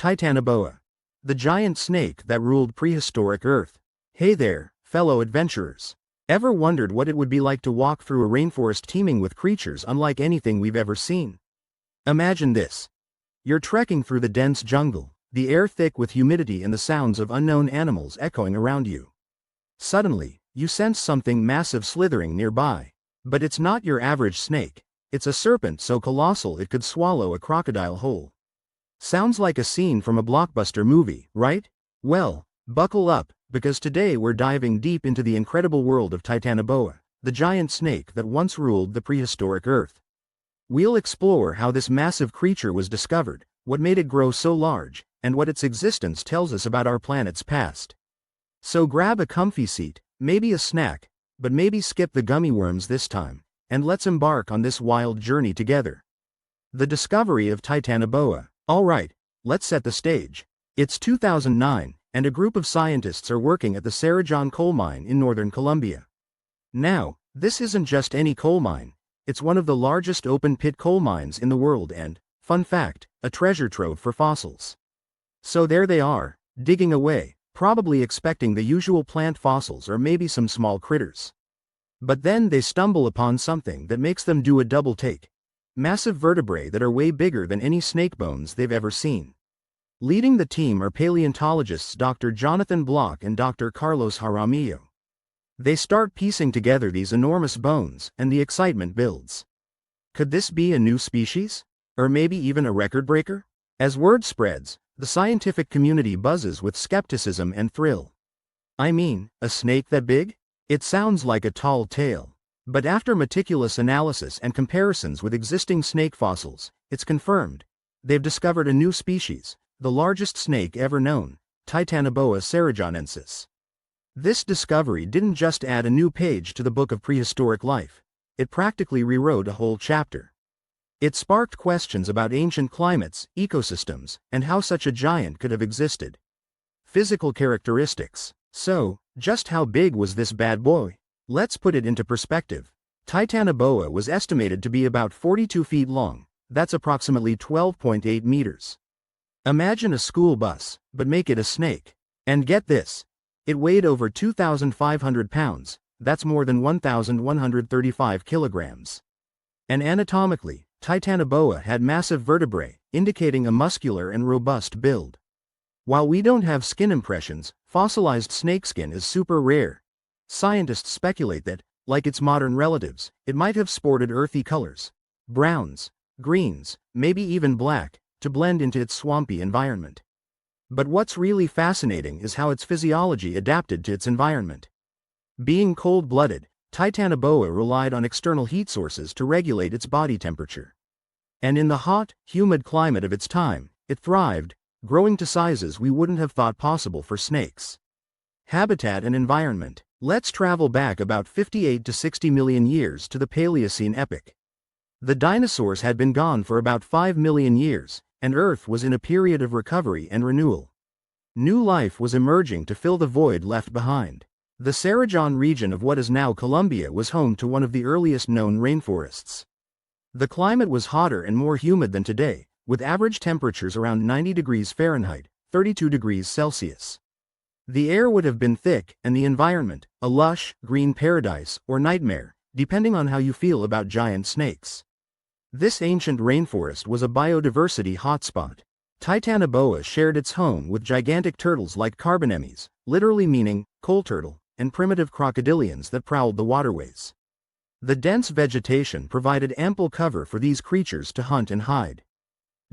Titanoboa. The giant snake that ruled prehistoric Earth. Hey there, fellow adventurers. Ever wondered what it would be like to walk through a rainforest teeming with creatures unlike anything we've ever seen? Imagine this. You're trekking through the dense jungle, the air thick with humidity and the sounds of unknown animals echoing around you. Suddenly, you sense something massive slithering nearby. But it's not your average snake. It's a serpent so colossal it could swallow a crocodile whole. Sounds like a scene from a blockbuster movie, right? Well, buckle up, because today we're diving deep into the incredible world of Titanoboa, the giant snake that once ruled the prehistoric Earth. We'll explore how this massive creature was discovered, what made it grow so large, and what its existence tells us about our planet's past. So grab a comfy seat, maybe a snack, but maybe skip the gummy worms this time, and let's embark on this wild journey together. The discovery of Titanoboa. Alright, let's set the stage. It's 2009, and a group of scientists are working at the Cerrejón coal mine in northern Colombia. Now, this isn't just any coal mine. It's one of the largest open-pit coal mines in the world and, fun fact, a treasure trove for fossils. So there they are, digging away, probably expecting the usual plant fossils or maybe some small critters. But then they stumble upon something that makes them do a double take. Massive vertebrae that are way bigger than any snake bones they've ever seen. Leading the team are paleontologists Dr. Jonathan Block and Dr. Carlos Jaramillo. They start piecing together these enormous bones, and the excitement builds. Could this be a new species? Or maybe even a record breaker? As word spreads, the scientific community buzzes with skepticism and thrill. I mean, a snake that big? It sounds like a tall tale. But after meticulous analysis and comparisons with existing snake fossils, it's confirmed. They've discovered a new species, the largest snake ever known, Titanoboa cerrejonensis. This discovery didn't just add a new page to the book of prehistoric life. It practically rewrote a whole chapter. It sparked questions about ancient climates, ecosystems, and how such a giant could have existed. Physical characteristics. So, just how big was this bad boy? Let's put it into perspective. Titanoboa was estimated to be about 42 feet long, that's approximately 12.8 meters. Imagine a school bus, but make it a snake. And get this. It weighed over 2,500 pounds, that's more than 1,135 kilograms. And anatomically, Titanoboa had massive vertebrae, indicating a muscular and robust build. While we don't have skin impressions, fossilized snakeskin is super rare. Scientists speculate that, like its modern relatives, it might have sported earthy colors, browns, greens, maybe even black, to blend into its swampy environment. But what's really fascinating is how its physiology adapted to its environment. Being cold-blooded, Titanoboa relied on external heat sources to regulate its body temperature. And in the hot, humid climate of its time, it thrived, growing to sizes we wouldn't have thought possible for snakes. Habitat and environment. Let's travel back about 58 to 60 million years to the Paleocene epoch. The dinosaurs had been gone for about 5 million years, and Earth was in a period of recovery and renewal. New life was emerging to fill the void left behind. The Cerrejón region of what is now Colombia was home to one of the earliest known rainforests. The climate was hotter and more humid than today, with average temperatures around 90 degrees Fahrenheit, 32 degrees Celsius. The air would have been thick, and the environment, a lush, green paradise, or nightmare, depending on how you feel about giant snakes. This ancient rainforest was a biodiversity hotspot. Titanoboa shared its home with gigantic turtles like carbonemes, literally meaning, coal turtle, and primitive crocodilians that prowled the waterways. The dense vegetation provided ample cover for these creatures to hunt and hide.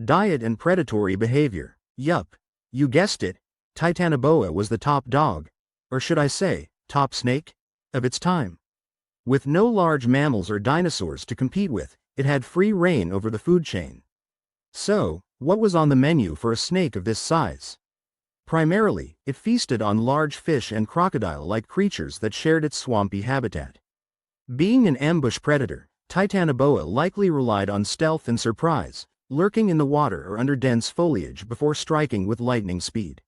Diet and predatory behavior. Yup. You guessed it. Titanoboa was the top dog, or should I say, top snake, of its time. With no large mammals or dinosaurs to compete with, it had free reign over the food chain. So, what was on the menu for a snake of this size? Primarily, it feasted on large fish and crocodile-like creatures that shared its swampy habitat. Being an ambush predator, Titanoboa likely relied on stealth and surprise, lurking in the water or under dense foliage before striking with lightning speed.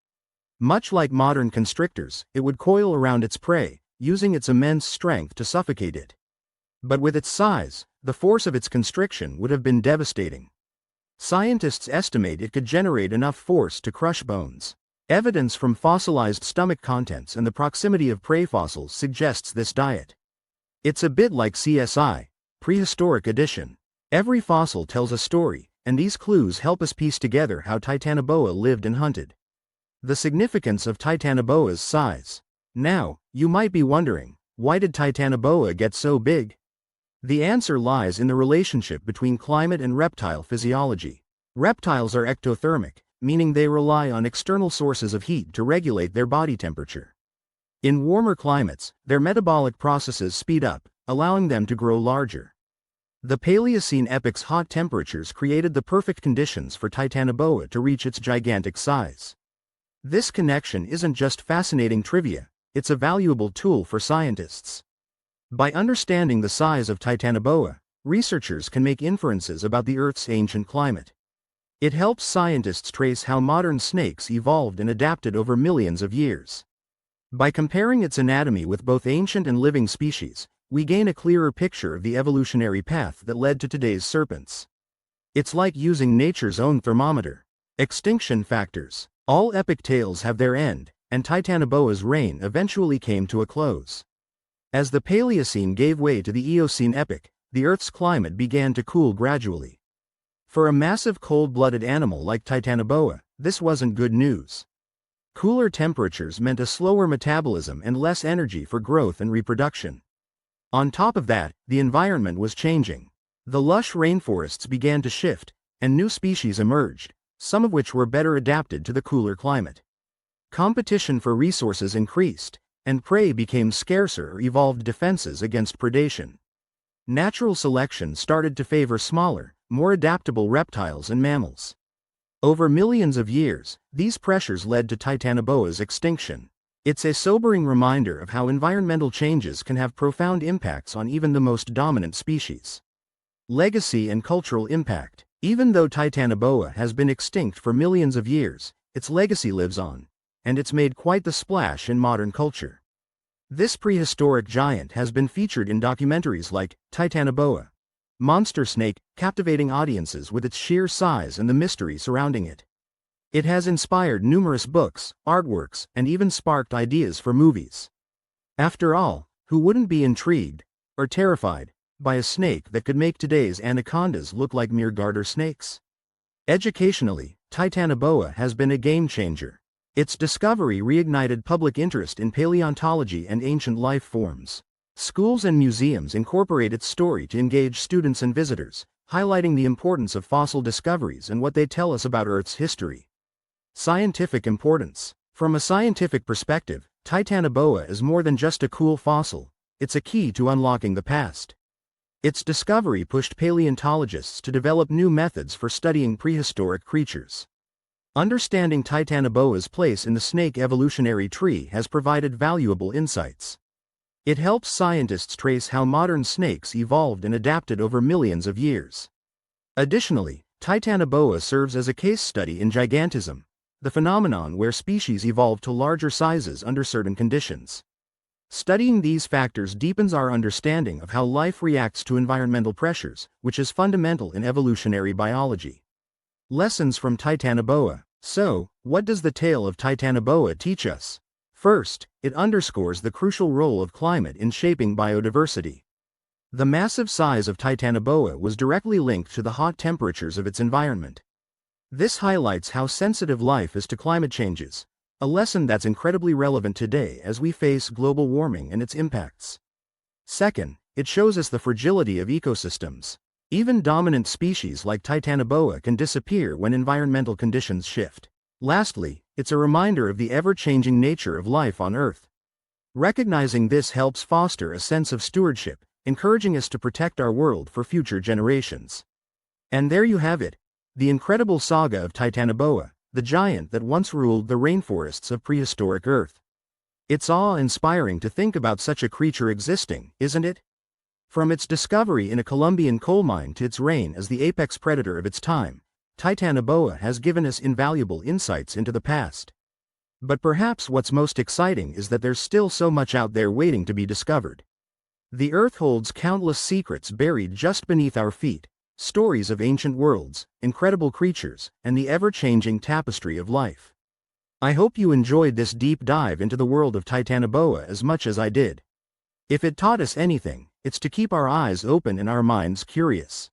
Much like modern constrictors, it would coil around its prey, using its immense strength to suffocate it. But with its size, the force of its constriction would have been devastating. Scientists estimate it could generate enough force to crush bones. Evidence from fossilized stomach contents and the proximity of prey fossils suggests this diet. It's a bit like CSI, Prehistoric Edition. Every fossil tells a story, and these clues help us piece together how Titanoboa lived and hunted. The significance of Titanoboa's size. Now, you might be wondering, why did Titanoboa get so big? The answer lies in the relationship between climate and reptile physiology. Reptiles are ectothermic, meaning they rely on external sources of heat to regulate their body temperature. In warmer climates, their metabolic processes speed up, allowing them to grow larger. The Paleocene epoch's hot temperatures created the perfect conditions for Titanoboa to reach its gigantic size. This connection isn't just fascinating trivia, it's a valuable tool for scientists. By understanding the size of Titanoboa, researchers can make inferences about the Earth's ancient climate. It helps scientists trace how modern snakes evolved and adapted over millions of years. By comparing its anatomy with both ancient and living species, we gain a clearer picture of the evolutionary path that led to today's serpents. It's like using nature's own thermometer. Extinction factors. All epic tales have their end, and Titanoboa's reign eventually came to a close. As the Paleocene gave way to the Eocene epoch, the Earth's climate began to cool gradually. For a massive cold-blooded animal like Titanoboa, this wasn't good news. Cooler temperatures meant a slower metabolism and less energy for growth and reproduction. On top of that, the environment was changing. The lush rainforests began to shift, and new species emerged, some of which were better adapted to the cooler climate. Competition for resources increased, and prey became scarcer or evolved defenses against predation. Natural selection started to favor smaller, more adaptable reptiles and mammals. Over millions of years, these pressures led to Titanoboa's extinction. It's a sobering reminder of how environmental changes can have profound impacts on even the most dominant species. Legacy and cultural impact. Even though Titanoboa has been extinct for millions of years, its legacy lives on, and it's made quite the splash in modern culture. This prehistoric giant has been featured in documentaries like Titanoboa, Monster Snake, captivating audiences with its sheer size and the mystery surrounding it. It has inspired numerous books, artworks, and even sparked ideas for movies. After all, who wouldn't be intrigued, or terrified, by a snake that could make today's anacondas look like mere garter snakes? Educationally, Titanoboa has been a game-changer. Its discovery reignited public interest in paleontology and ancient life forms. Schools and museums incorporate its story to engage students and visitors, highlighting the importance of fossil discoveries and what they tell us about Earth's history. Scientific importance. From a scientific perspective, Titanoboa is more than just a cool fossil, it's a key to unlocking the past. Its discovery pushed paleontologists to develop new methods for studying prehistoric creatures. Understanding Titanoboa's place in the snake evolutionary tree has provided valuable insights. It helps scientists trace how modern snakes evolved and adapted over millions of years. Additionally, Titanoboa serves as a case study in gigantism, the phenomenon where species evolve to larger sizes under certain conditions. Studying these factors deepens our understanding of how life reacts to environmental pressures, which is fundamental in evolutionary biology. Lessons from Titanoboa. So, what does the tale of Titanoboa teach us? First, it underscores the crucial role of climate in shaping biodiversity. The massive size of Titanoboa was directly linked to the hot temperatures of its environment. This highlights how sensitive life is to climate changes, a lesson that's incredibly relevant today as we face global warming and its impacts. Second, it shows us the fragility of ecosystems. Even dominant species like Titanoboa can disappear when environmental conditions shift. Lastly, it's a reminder of the ever-changing nature of life on Earth. Recognizing this helps foster a sense of stewardship, encouraging us to protect our world for future generations. And there you have it, the incredible saga of Titanoboa, the giant that once ruled the rainforests of prehistoric Earth. It's awe-inspiring to think about such a creature existing, isn't it? From its discovery in a Colombian coal mine to its reign as the apex predator of its time, Titanoboa has given us invaluable insights into the past. But perhaps what's most exciting is that there's still so much out there waiting to be discovered. The Earth holds countless secrets buried just beneath our feet, Stories of ancient worlds, incredible creatures, and the ever-changing tapestry of life. I hope you enjoyed this deep dive into the world of Titanoboa as much as I did. If it taught us anything, it's to keep our eyes open and our minds curious.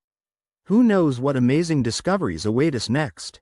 Who knows what amazing discoveries await us next?